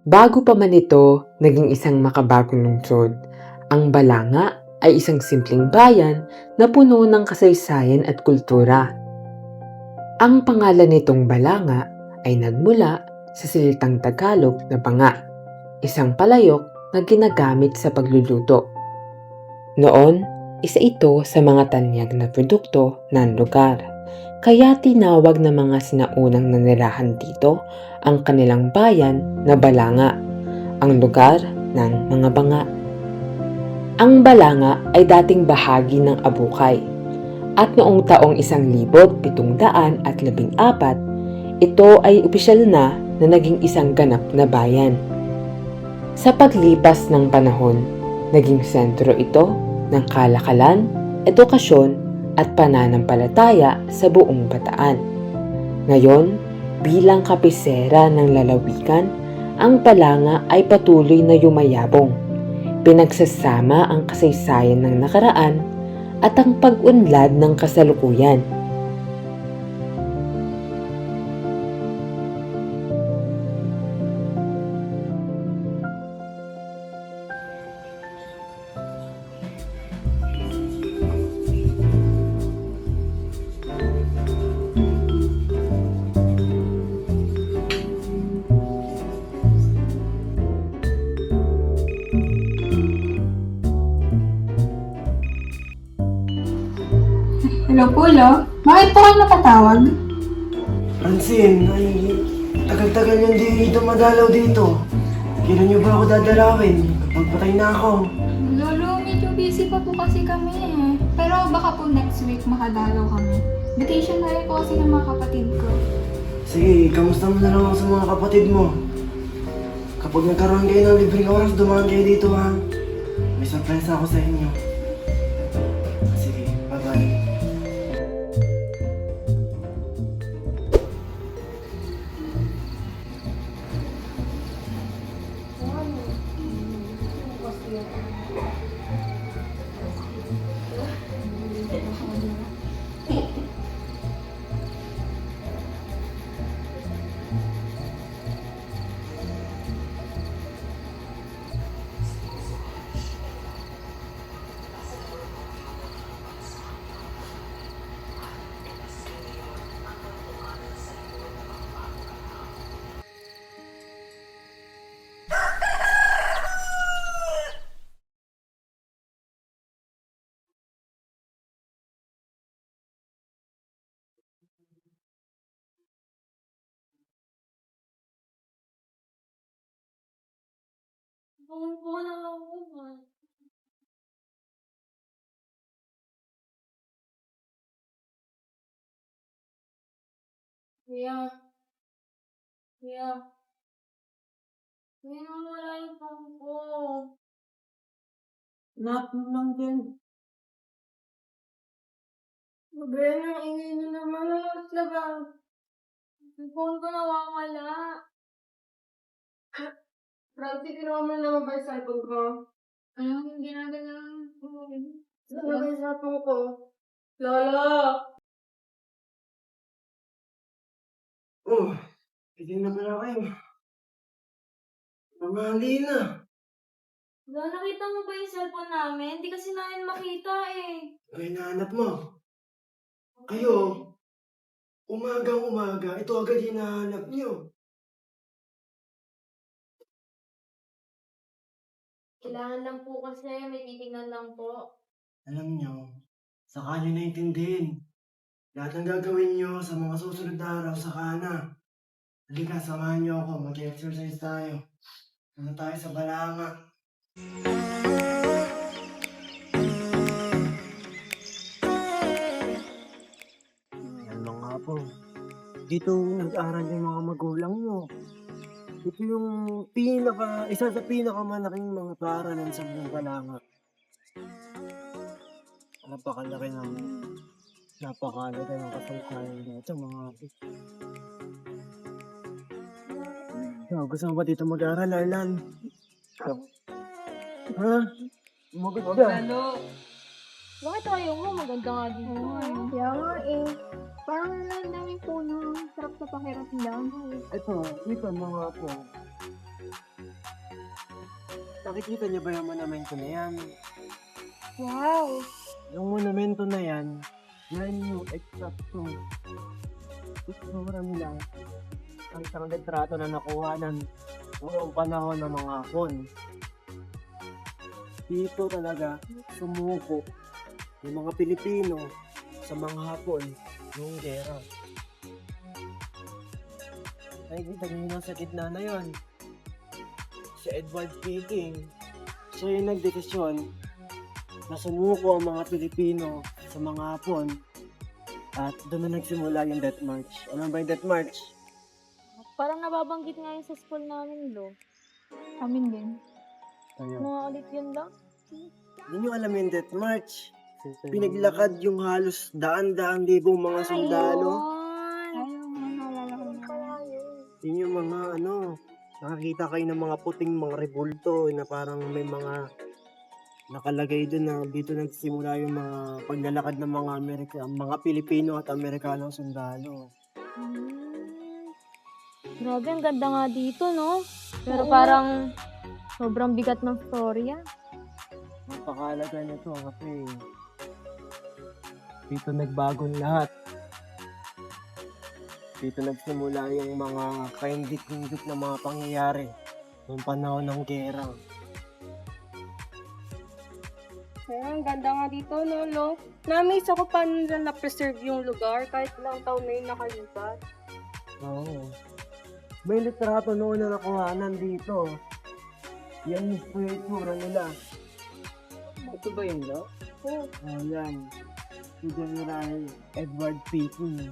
Bago pa man ito naging isang makabagong lungsod, ang Balanga ay isang simpleng bayan na puno ng kasaysayan at kultura. Ang pangalan nitong Balanga ay nagmula sa salitang Tagalog na banga, isang palayok na ginagamit sa pagluluto. Noon, isa ito sa mga tanyag na produkto ng lugar. Kaya tinawag ng mga sinaunang nanirahan dito ang kanilang bayan na Balanga, ang lugar ng mga banga. Ang Balanga ay dating bahagi ng Abukay at noong taong 1714, ito ay opisyal na naging isang ganap na bayan. Sa paglipas ng panahon, naging sentro ito ng kalakalan, edukasyon at pananampalataya sa buong Bataan. Ngayon, bilang kapisera ng lalawigan, ang Balanga ay patuloy na yumayabong. Pinagsasama ang kasaysayan ng nakaraan at ang pag-unlad ng kasalukuyan. Hello, Pulo. Bakit po kayo napatawag? Francine, ay tagal-tagal yung di dumadalaw dito. Kailan niyo ba ako dadalawin? Kapag patay na ako. Lolo, medyo busy pa po kasi kami eh. Pero baka po next week makadalaw kami. Vacation na rin po kasi ng mga kapatid ko. Sige, kamusta mo na lang ako sa mga kapatid mo? Kapag nagkaroon kayo ng libreng oras, dumaan kayo dito ha. May surprise ako sa inyo. Sige, bye-bye. Kuya, kuya, kuya, nawala yung phone ko. Nak lang din. Sabi ng ingay na naman, alas labang. Yung phone ko nawawala. Francie, kinuha mo na naman ba yung cellphone ko? Anong ginagalang ko? Saan na ba yung cellphone ko? Lolo! Oh, hindi na pala kayo. Mamali na. Lolo, nakita mo ba yung cellphone namin? Hindi kasi namin makita eh. Ay, nahanap mo. Kayo, umagang-umaga, ito agad hinahanap niyo. Kailangan lang po kasi, may titignan lang po. Alam niyo, saka niyo naintindihin. Lahat ng gagawin niyo sa mga susunod na araw, saka na. Halika, samahan niyo ako. Mag-exercise tayo. Ano tayo sa Balanga? Yan lang nga po. Dito nag-aral yung mga magulang niyo. Ito yung isa sa pinakamalaking mga paaralan sa buong Balanga. Napakalaki ng kasalukwayan dito mga gusto mo ba dito mag-aaral, Arlan? Ha? Umagot ka. Bakit ayaw mo? Maganda nga dito. Kaya nga eh. Parang nalandangin po na sarap sa pakiramdam. Ito mga po. Nakikita niyo ba yung monumento na yan? Wow! Yung monumento na yan yung eksaktong itsura nila ang isang litrato na nakuha ng noong panahon ng mga Hapon. Dito talaga sumuko yung mga Pilipino sa mga Hapon noong gera. Nakikita niyo na sa gitna na yon. Si Edward Keating, siya yung nagdesisyon na sumuko ang mga Pilipino sa mga Hapon at doon na nagsimula yung Death March. Alam ba yung Death March? Parang nababanggit nga yun sa school namin, Lo. Amin din. Ayun. Mga ulit yun lang. Hindi nyo alam yung Death March. Pinaglakad yung halos daan-daan libong mga sundalo. Ayun, naalala ko na. Yun yung mga nakakita kayo ng mga puting mga rebulto na parang may mga nakalagay doon na dito nagsimula yung mga paglalakad ng mga Pilipino at Amerikanong sundalo. Grabe, ang ganda nga dito, no? Pero parang sobrang bigat ng storya. Napakalaga nito kasi dito nagbagong lahat. Dito nagsimula yung mga kaindik-indik na mga pangyayari noong panahon ng gera. Ang ganda nga dito, Lolo. Na-amaze ako paano nila na-preserve yung lugar kahit ilang taon na yung nakalipas. Oo. May litrato noon na nakuhanan dito. Yan mismo yung itsura nila. Ito ba yun, no? Oo. Yan. Si General Edward Keating.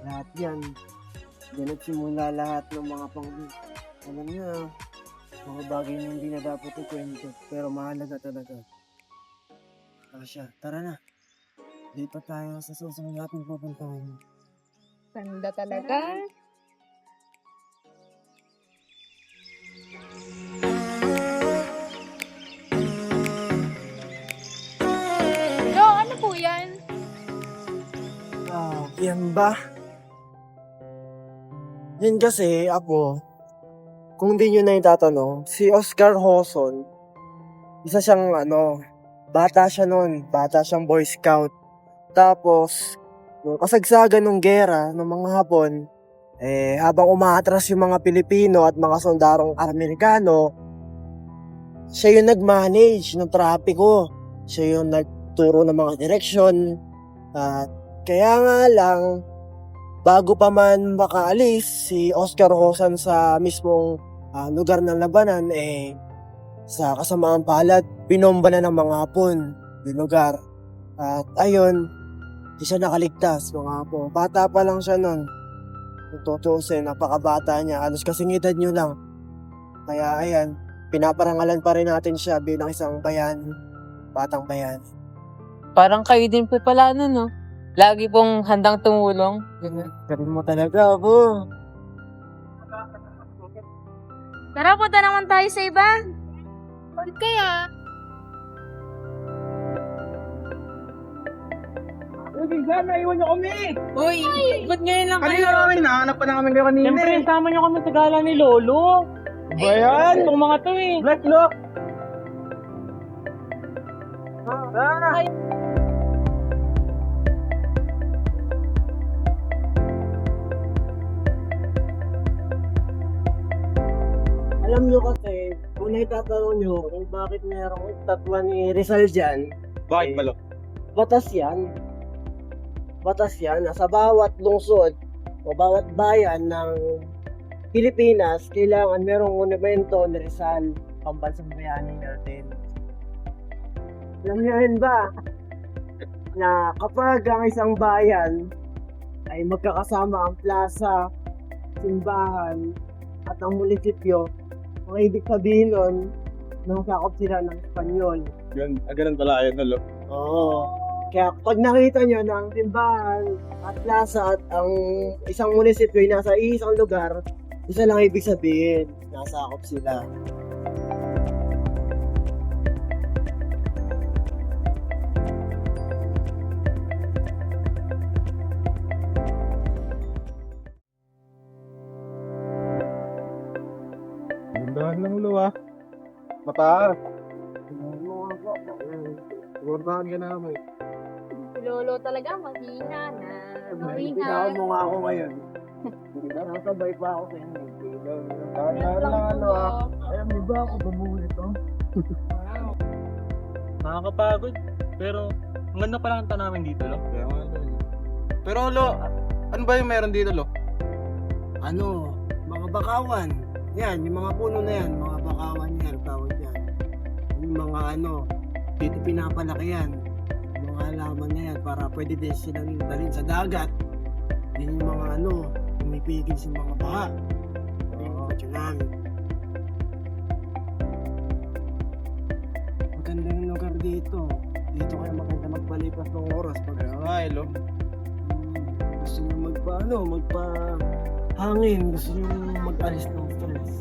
Lahat yan. Diyan nagsimula lahat ng mga alam niyo, mga bagay na hindi na dapat ikwento. Pero mahalaga talaga. Asya, tara na. Dito tayo sa susunod natin pupuntahan. Ganda talaga. Lo, ano po yan? Yan ba? Yan kasi, Apo, kung di nyo na itatanong, si Oscar Hoson, isa siyang bata siya noon, bata siyang Boy Scout. Tapos, nung kasagsagan ng gera ng mga Hapon, habang umaatras yung mga Pilipino at mga sondarong Amerikano, siya yung nag-manage ng trapiko. Siya yung nagturo ng mga direksyon. At kaya nga lang, bago pa man makaalis si Oscar Hoson sa mismong lugar ng labanan, sa kasamaang palad, binomba na ng mga Hapon yung lugar. At ayun, di siya nakaligtas, mga Hapon. Bata pa lang siya nun. Kung tutuusin, napakabata niya. Halos kasing edad niyo lang. Kaya ayan, pinaparangalan pa rin natin siya bilang isang bayan, batang bayan. Parang kayo din po pala no? Lagi pong handang tumulong. Galing mo talaga, Apo. Tara, punta naman tayo sa iba. Ulit kaya? Naiwan niyo kami! Uy, ba't ngayon lang kayo? namin, nahanap pa namin kayo kanina. Siyempre, sama niyo kami sa gala ni Lolo. Ba yan? Itong mga to eh. Black lock! Alam nyo kasi, kung naitatanong nyo kung bakit merong estatwa ni Rizal dyan, Bakit malo? batas yan. Batas yan. Sa bawat lungsod o bawat bayan ng Pilipinas, kailangan merong monumento ni Rizal, pambansang bayani natin. Alam niyo rin ba na kapag ang isang bayan ay magkakasama ang plaza, simbahan, at ang munisipyo, ang ibig sabihin nun, nakasakop sila ng Espanyol. Ganun pala, ayun, no? Oo. Kaya pag nakita nyo na ang simbahan at plaza at ang isang munisipyo ay nasa isang lugar, isa lang ibig sabihin, nasakop sila. Mataas. Suportahan ka namin. Si Lolo talaga, mahina na. Binitawan mo nga ako ngayon. Nakasabay pa ako sa inyo. Kaya lang Alam mo ba ako bumulit to? Nakakapagod. Pero, ang ganda pala ang namin dito, lo. Kaya nga, lo. Pero, lo, ano ba yung meron dito, lo? Ano, mga bakawan. Yan, yung mga puno na yan, mga bakawan yan, tawag yan. Yung mga dito pinapalaki yan. Yung mga halaman na yan, para pwede din silang dalhin sa dagat. Din yung mga umipigil sa mga baha. Yung mga tsunami. Maganda yung lugar dito. Dito kayo maganda magpalipas ng oras pag Kaya nga, lo. gusto nyo magpa-hangin, gusto nyo mag-alis ng stress.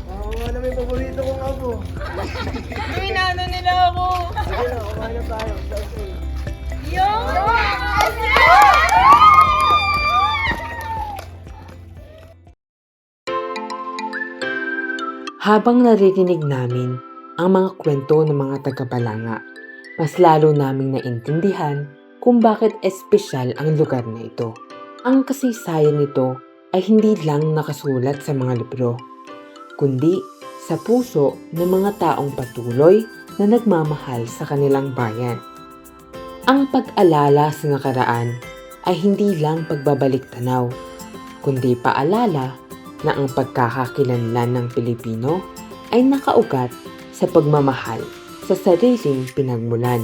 Ako nga naman yung paborito kong abo. Minano nila ako. Sige na, kumain na tayo. Habang naririnig namin ang mga kwento ng mga taga-Balanga, mas lalo naming naintindihan kung bakit espesyal ang lugar na ito. Ang kasaysayan nito ay hindi lang nakasulat sa mga libro, kundi sa puso ng mga taong patuloy na nagmamahal sa kanilang bayan. Ang pag-alala sa nakaraan ay hindi lang pagbabalik tanaw, kundi paalala na ang pagkakakilanlan ng Pilipino ay nakaugat sa pagmamahal sa sariling pinagmulan.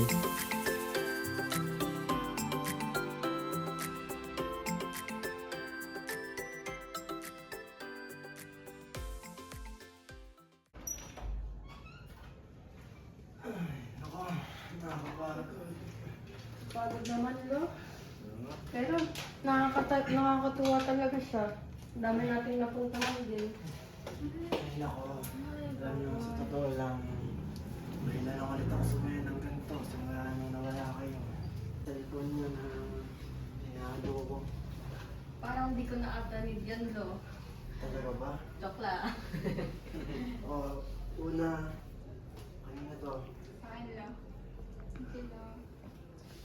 Ako, nakakapagod. Pagod naman, Lo. Pero, nakakatuwa talaga siya. Ang dami nating napuntahan din. Ay, nako. Alam nyo, sa totoo lang, may lang ulit ako sumayan ng ganito. Simula nung nawala kayo. Cellphone nyo na hinahalo ko. Parang hindi ko na-atanig yan, Lo. Talaga ba? Joke lang. Una, kanina to. Fine lang. Sige lang.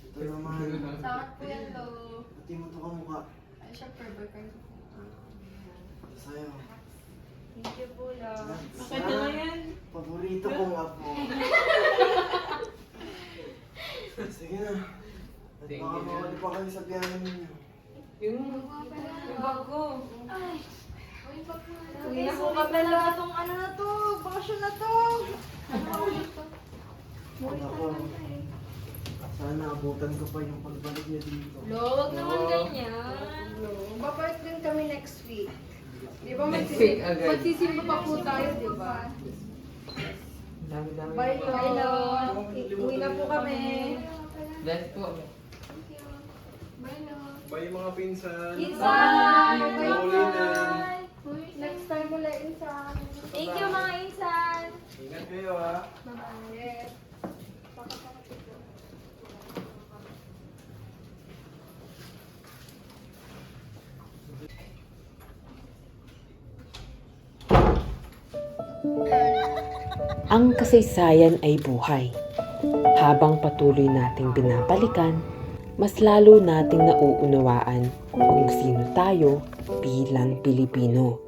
Ito naman. Sakit po yan, Lo. Pati mo to kamukha. Ay, syempre, boyfriend ko. Ito sa'yo. Thank you po, Lo. Bakit na yan? Paborito kong apo. Sige na. At baka mawali pa kayo sa biyahe ninyo. Yung bag ko. Ay! Uy, bak na. Uwi na po kami, Lo. Itong ano na to, bakasyon na to. Ako, sana abutan ko pa yung pagbalik niya dito. Lo, wag naman ganyan. Babalik din kami next week. Di ba magsisimba pa po tayo, di ba? Bye, Lo. Bye, Lo. Uwi na po kami. Bless po. Bye, Lo. Bye mga pinsan. Bye! Bye! Next time ulit, Insan. Thank you, mga insan. Ingat kayo ha. Bye-bye. Ang kasaysayan ay buhay. Habang patuloy nating binabalikan, mas lalo nating nauunawaan kung sino tayo bilang Pilipino.